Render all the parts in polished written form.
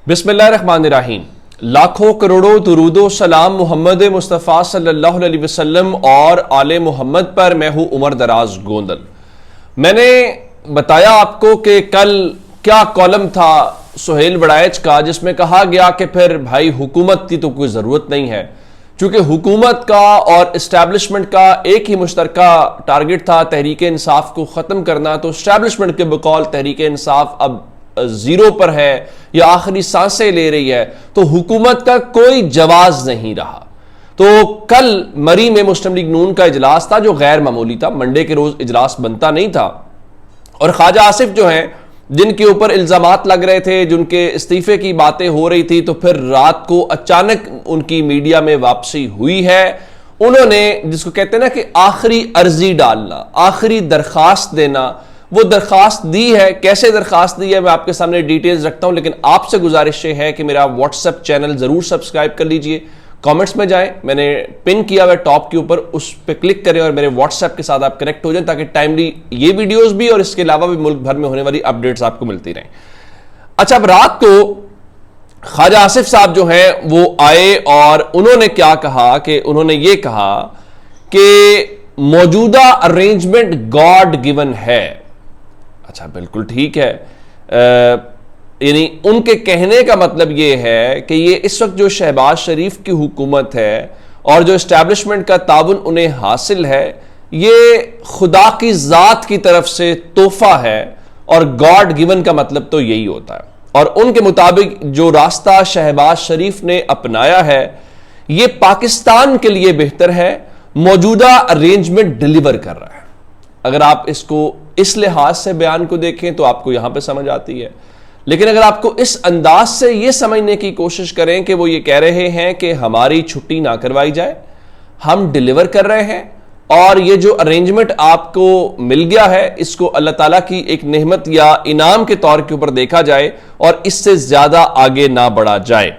बिस्मिल्लाहिर्रहमानिर्रहीम। लाखों करोड़ों दुरूदो सलाम मोहम्मद मुस्तफ़ा सल्लल्लाहु अलैहि वसल्लम और आले मोहम्मद पर। मैं हूं उमर दराज गोंदल। मैंने बताया आपको कि कल क्या कॉलम था सुहेल बड़ाइच का, जिसमें कहा गया कि फिर भाई हुकूमत की तो कोई ज़रूरत नहीं है, चूंकि हुकूमत का और इस्टेब्लिशमेंट का एक ही मुश्तरका टारगेट था तहरीक इंसाफ को ख़त्म करना। तो इस्टेब्लिशमेंट के बकौल तहरीक इंसाफ अब जीरो पर है या आखिरी सांसें ले रही है, तो हुकूमत का कोई जवाब नहीं रहा। तो कल मरी में मुस्लिम लीग नून का इजलास था जो गैर मामूली था। मंडे के रोज इजलास बनता नहीं था और ख्वाजा आसिफ जो हैं, जिनके ऊपर इल्जामात लग रहे थे, जिनके इस्तीफे की बातें हो रही थी, तो फिर रात को अचानक उनकी मीडिया में वापसी हुई है। उन्होंने जिसको कहते हैं ना कि आखिरी अर्जी डालना, आखिरी दरखास्त देना, वो दरखास्त दी है। कैसे दरखास्त दी है मैं आपके सामने डिटेल्स रखता हूं, लेकिन आपसे गुजारिश है कि मेरा व्हाट्सएप चैनल जरूर सब्सक्राइब कर लीजिए। कमेंट्स में जाएं, मैंने पिन किया हुआ टॉप के ऊपर, उस पर क्लिक करें और मेरे व्हाट्सएप के साथ आप कनेक्ट हो जाएं, ताकि टाइमली ये वीडियोस भी और इसके अलावा भी मुल्क भर में होने वाली अपडेट्स आपको मिलती रहें। अच्छा, अब रात को ख्वाजा आसिफ साहब जो हैं वो आए और उन्होंने क्या कहा कि उन्होंने ये कहा कि मौजूदा अरेंजमेंट गॉड गिवन है। अच्छा, बिल्कुल ठीक है। यानी उनके कहने का मतलब यह है कि ये इस वक्त जो शहबाज शरीफ की हुकूमत है और जो इस्टेब्लिशमेंट का ताउन उन्हें हासिल है, ये खुदा की जात की तरफ से तोहफा है, और गॉड गिवन का मतलब तो यही होता है। और उनके मुताबिक जो रास्ता शहबाज शरीफ ने अपनाया है, ये पाकिस्तान के लिए बेहतर है, मौजूदा अरेंजमेंट डिलीवर कर रहा है। अगर आप इसको इस लिहाज से बयान को देखें तो आपको यहां पे समझ आती है, लेकिन अगर आपको इस अंदाज से यह समझने की कोशिश करें कि वो ये कह रहे हैं कि हमारी छुट्टी ना करवाई जाए, हम डिलीवर कर रहे हैं, और ये जो अरेंजमेंट आपको मिल गया है इसको अल्लाह ताला की एक नेमत या इनाम के तौर के ऊपर देखा जाए और इससे ज्यादा आगे ना बढ़ा जाए।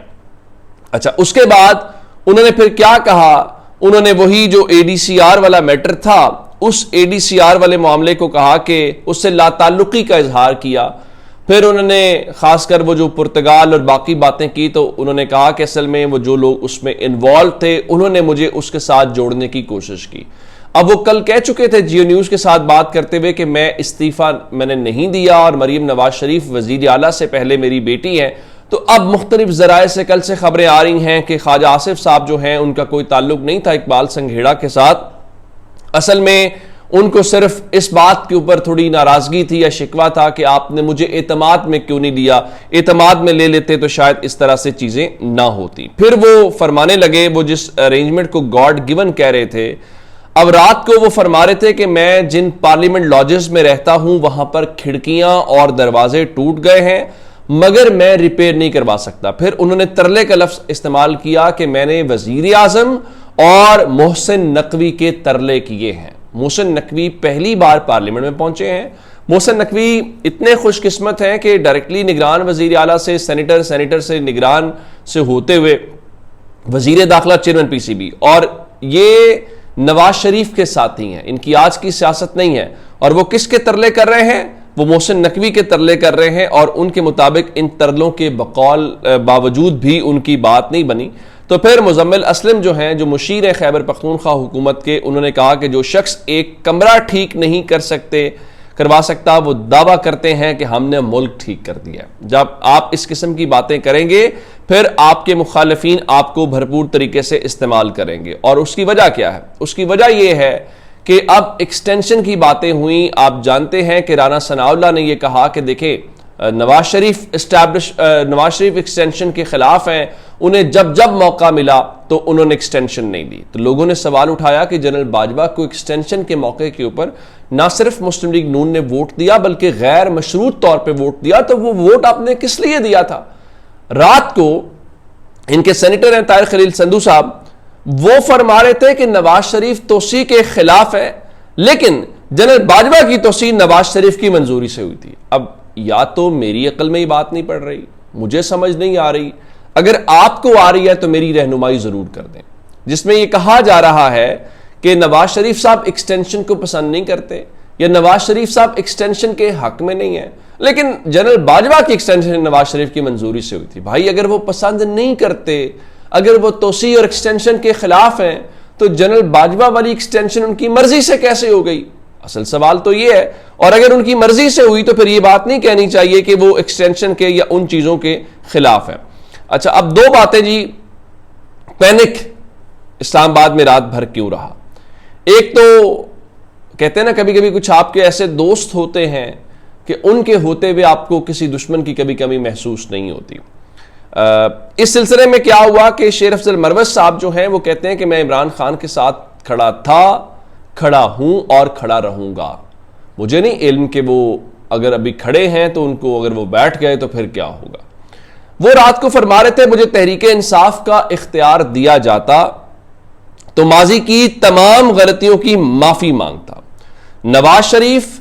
अच्छा, उसके बाद उन्होंने फिर क्या कहा? उन्होंने वही जो एडीसीआर वाला मैटर था, उस एडीसीआर वाले मामले को कहा कि उससे लाताल्लुकी का इजहार किया। फिर उन्होंने खासकर वो जो पुर्तगाल और बाकी बातें की, तो उन्होंने कहा कि असल में वो जो लोग उसमें इन्वॉल्व थे उन्होंने मुझे उसके साथ जोड़ने की कोशिश की। अब वो कल कह चुके थे जियो न्यूज के साथ बात करते हुए कि मैं इस्तीफा मैंने नहीं दिया और मरीम नवाज शरीफ वजीर आला से पहले मेरी बेटी है। तो अब मुख्तलिफ जराए से कल से खबरें आ रही हैं कि ख्वाजा आसिफ साहब जो हैं उनका कोई ताल्लुक नहीं था इकबाल संघेड़ा के साथ। असल में उनको सिर्फ इस बात के ऊपर थोड़ी नाराजगी थी या शिकवा था कि आपने मुझे एतमाद में क्यों नहीं लिया, एतमाद में ले लेते तो शायद इस तरह से चीजें ना होती। फिर वो फरमाने लगे, वो जिस अरेंजमेंट को गॉड गिवन कह रहे थे, अब रात को वो फरमा रहे थे कि मैं जिन पार्लियामेंट लॉजेस में रहता हूं वहां पर खिड़कियां और दरवाजे टूट गए हैं, मगर मैं रिपेयर नहीं करवा सकता। फिर उन्होंने तरले का लफ्ज इस्तेमाल किया कि मैंने वजीर आजम और मोहसिन नकवी के तरले किए हैं। मोहसिन नकवी पहली बार पार्लियामेंट में पहुंचे हैं। मोहसिन नकवी इतने खुशकिस्मत हैं कि डायरेक्टली निगरान वजीर आला से सेनेटर, सेनेटर से निगरान से होते हुए वजीर दाखिला, चेयरमैन पीसीबी, और ये नवाज शरीफ के साथी हैं। इनकी आज की सियासत नहीं है। और वो किसके तरले कर रहे हैं? वो मोहसिन नकवी के तरले कर रहे हैं, और उनके मुताबिक इन तरलों के बावजूद भी उनकी बात नहीं बनी। तो फिर मुजम्मिल असलम जो हैं, जो मुशीर है खैबर पख्तूनख्वा हुकूमत के, उन्होंने कहा कि जो शख्स एक कमरा ठीक नहीं करवा सकता, वो दावा करते हैं कि हमने मुल्क ठीक कर दिया। जब आप इस किस्म की बातें करेंगे फिर आपके मुखालिफिन आपको भरपूर तरीके से इस्तेमाल करेंगे। और उसकी वजह क्या है? उसकी वजह यह है कि अब एक्सटेंशन की बातें हुई। आप जानते हैं कि राना सनाउल्लाह ने यह कहा कि देखें, नवाज शरीफ एक्सटेंशन के खिलाफ हैं, उन्हें जब जब मौका मिला तो उन्होंने एक्सटेंशन नहीं दी। तो लोगों ने सवाल उठाया कि जनरल बाजवा को एक्सटेंशन के मौके के ऊपर ना सिर्फ मुस्लिम लीग नून ने वोट दिया बल्कि गैर मशरूत तौर पे वोट दिया, तो वो वोट आपने किस लिए दिया था? रात को इनके सेनेटर हैं ताहिर खलील संधू साहब, वो फरमा रहे थे कि नवाज शरीफ तोसी के खिलाफ है, लेकिन जनरल बाजवा की तोसी नवाज शरीफ की मंजूरी से हुई थी। अब या तो मेरी अकल में ही बात नहीं पड़ रही, मुझे समझ नहीं आ रही, अगर आपको आ रही है तो मेरी रहनुमाई जरूर कर दें, जिसमें यह कहा जा रहा है कि नवाज शरीफ साहब एक्सटेंशन को पसंद नहीं करते या नवाज शरीफ साहब एक्सटेंशन के हक में नहीं है। लेकिन जनरल बाजवा की एक्सटेंशन नवाज शरीफ की मंजूरी से हुई थी। भाई अगर वो पसंद नहीं करते, अगर वो तोसी और एक्सटेंशन के खिलाफ हैं, तो जनरल बाजवा वाली एक्सटेंशन उनकी मर्जी से कैसे हो गई? असल सवाल तो ये है। और अगर उनकी मर्जी से हुई तो फिर ये बात नहीं कहनी चाहिए कि वो एक्सटेंशन के या उन चीजों के खिलाफ है। अच्छा, अब दो बातें जी। पैनिक इस्लामाबाद में रात भर क्यों रहा? एक तो कहते हैं ना, कभी कभी कुछ आपके ऐसे दोस्त होते हैं कि उनके होते हुए आपको किसी दुश्मन की कभी कमी महसूस नहीं होती। इस सिलसिले में क्या हुआ कि शेर अफजल मरवत साहब जो हैं वो कहते हैं कि मैं इमरान खान के साथ खड़ा था, खड़ा हूं और खड़ा रहूंगा। मुझे नहीं इल्म कि वो अगर अभी खड़े हैं तो उनको अगर वो बैठ गए तो फिर क्या होगा। वो रात को फरमा रहे थे, मुझे तहरीके इंसाफ का इख्तियार दिया जाता तो माजी की तमाम गलतियों की माफी मांगता। नवाज शरीफ,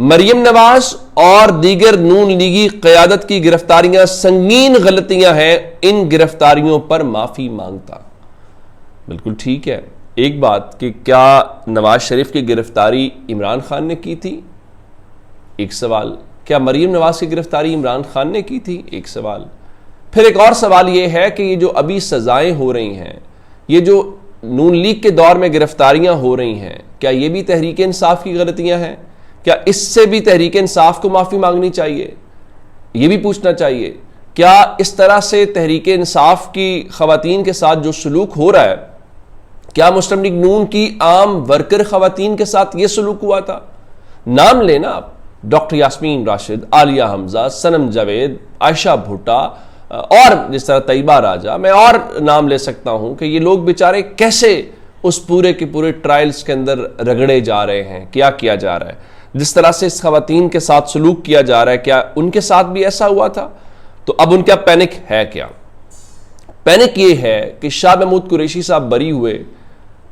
मरियम नवाज और दीगर नून लीगी क़यादत की गिरफ्तारियां संगीन गलतियां हैं, इन गिरफ्तारियों पर माफी मांगता। बिल्कुल ठीक है। एक बात कि क्या नवाज शरीफ की गिरफ्तारी इमरान खान ने की थी? एक सवाल। क्या मरियम नवाज की गिरफ्तारी इमरान खान ने की थी? एक सवाल। फिर एक और सवाल यह है कि ये जो अभी सजाएं हो रही हैं, ये जो नून लीग के दौर में गिरफ्तारियां हो रही हैं, क्या ये भी तहरीक इंसाफ की गलतियां हैं? क्या इससे भी तहरीक इंसाफ को माफी मांगनी चाहिए? यह भी पूछना चाहिए। क्या इस तरह से तहरीक इंसाफ की खवातीन के साथ जो सलूक हो रहा है, क्या मुस्लिम लीग नून की आम वर्कर खवातीन के साथ यह सलूक हुआ था? नाम लेना आप, डॉक्टर यास्मीन राशिद, आलिया हमजा, सनम जावेद, आयशा भुट्टा और जिस तरह तैयबा राजा, मैं और नाम ले सकता हूं कि ये लोग बेचारे कैसे उस पूरे के पूरे ट्रायल्स के अंदर रगड़े जा रहे हैं, क्या किया जा रहा है, जिस तरह से इस खवातीन के साथ सलूक किया जा रहा है, क्या उनके साथ भी ऐसा हुआ था? तो अब उनका पैनिक है क्या? पैनिक ये है कि शाह महमूद कुरैशी साहब बरी हुए।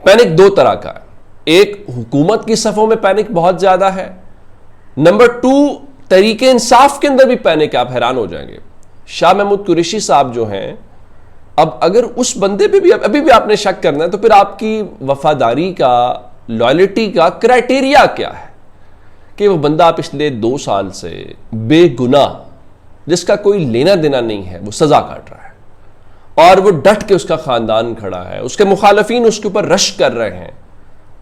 पैनिक दो तरह का है। एक, हुकूमत की सफ़ों में पैनिक बहुत ज्यादा है। नंबर 2, तहरीके इंसाफ के अंदर भी पैनिक। आप हैरान हो जाएंगे। शाह महमूद कुरैशी साहब जो हैं, अब अगर उस बंदे पे भी अभी भी आपने शक करना है तो फिर आपकी वफादारी का, लॉयल्टी का क्राइटेरिया क्या है? कि वो बंदा पिछले 2 साल से बेगुनाह, जिसका कोई लेना देना नहीं है, वो सजा काट रहा है और वो डट के उसका खानदान खड़ा है, उसके मुखालफीन उसके ऊपर रश कर रहे हैं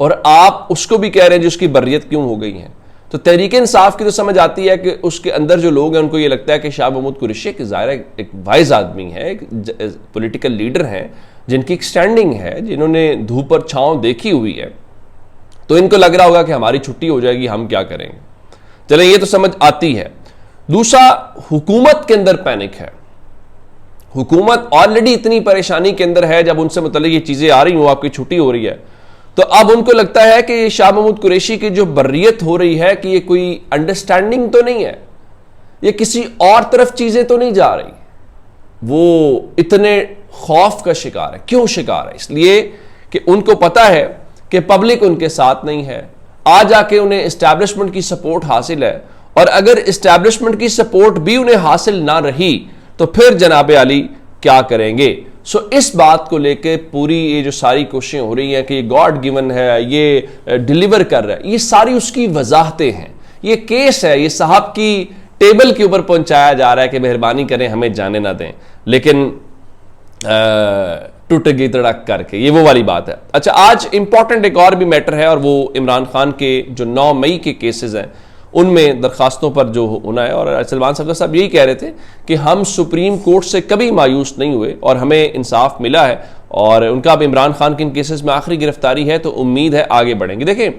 और आप उसको भी कह रहे हैं जिसकी बर्रियत क्यों हो गई है। तो तहरीक इंसाफ की तो समझ आती है कि उसके अंदर जो लोग हैं उनको ये लगता है कि शाह महमूद कुरैशी की ज़ाहिर एक वाइज आदमी है, एक पॉलिटिकल लीडर हैं जिनकी एक स्टैंडिंग है, जिन्होंने धूप और छांव देखी हुई है, तो इनको लग रहा होगा कि हमारी छुट्टी हो जाएगी, हम क्या करेंगे। चले, ये तो समझ आती है। दूसरा, हुकूमत के अंदर पैनिक है। हुकूमत ऑलरेडी इतनी परेशानी के अंदर है, जब उनसे मतलब ये चीजें आ रही हो, आपकी छुट्टी हो रही है, तो अब उनको लगता है कि शाह महमूद कुरैशी की जो बर्रियत हो रही है कि ये कोई अंडरस्टैंडिंग तो नहीं है, ये किसी और तरफ चीजें तो नहीं जा रही। वो इतने खौफ का शिकार है। क्यों शिकार है? इसलिए कि उनको पता है कि पब्लिक उनके साथ नहीं है। आ जाके उन्हें इस्टेब्लिशमेंट की सपोर्ट हासिल है, और अगर इस्टेब्लिशमेंट की सपोर्ट भी उन्हें हासिल ना रही तो फिर जनाब आली क्या करेंगे। सो इस बात को लेकर पूरी ये जो सारी कोशिशें हो रही हैं कि ये गॉड गिवन है, ये डिलीवर कर रहा है, ये सारी उसकी वजाहतें हैं। ये केस है, ये साहब की टेबल के ऊपर पहुंचाया जा रहा है कि मेहरबानी करें हमें जाने ना दें, लेकिन टूट गई तड़क करके, ये वो वाली बात है। अच्छा, आज इंपॉर्टेंट एक और भी मैटर है, और वो इमरान खान के जो 9 मई के केसेस हैं उनमें दरखास्तों पर जो होना है। और सलमान सफदर साहब यही कह रहे थे कि हम सुप्रीम कोर्ट से कभी मायूस नहीं हुए और हमें इंसाफ मिला है, और उनका अब इमरान खान के इन केसेस में आखिरी गिरफ्तारी है, तो उम्मीद है आगे बढ़ेंगे। देखें,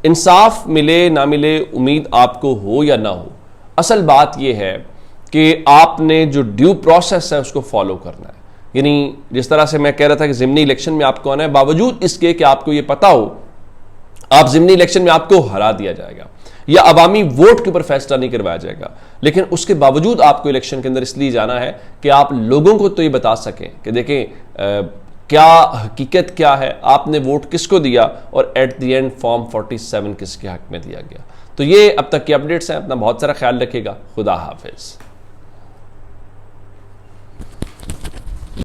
इंसाफ मिले ना मिले, उम्मीद आपको हो या ना हो, असल बात यह है कि आपने जो ड्यू प्रोसेस है उसको फॉलो करना है। यानी जिस तरह से मैं कह रहा था कि ज़िमनी इलेक्शन में आपको आना है, बावजूद इसके कि आपको यह पता हो आप ज़िमनी इलेक्शन में आपको हरा दिया जाएगा या अवामी वोट के ऊपर फैसला नहीं करवाया जाएगा, लेकिन उसके बावजूद आपको इलेक्शन के अंदर इसलिए जाना है कि आप लोगों को तो ये बता सकें कि देखें क्या हकीकत क्या है, आपने वोट किसको दिया और एट द एंड फॉर्म 47 किसके हक में दिया गया। तो ये अब तक की अपडेट्स हैं। अपना बहुत सारा ख्याल रखिएगा। खुदा हाफिज।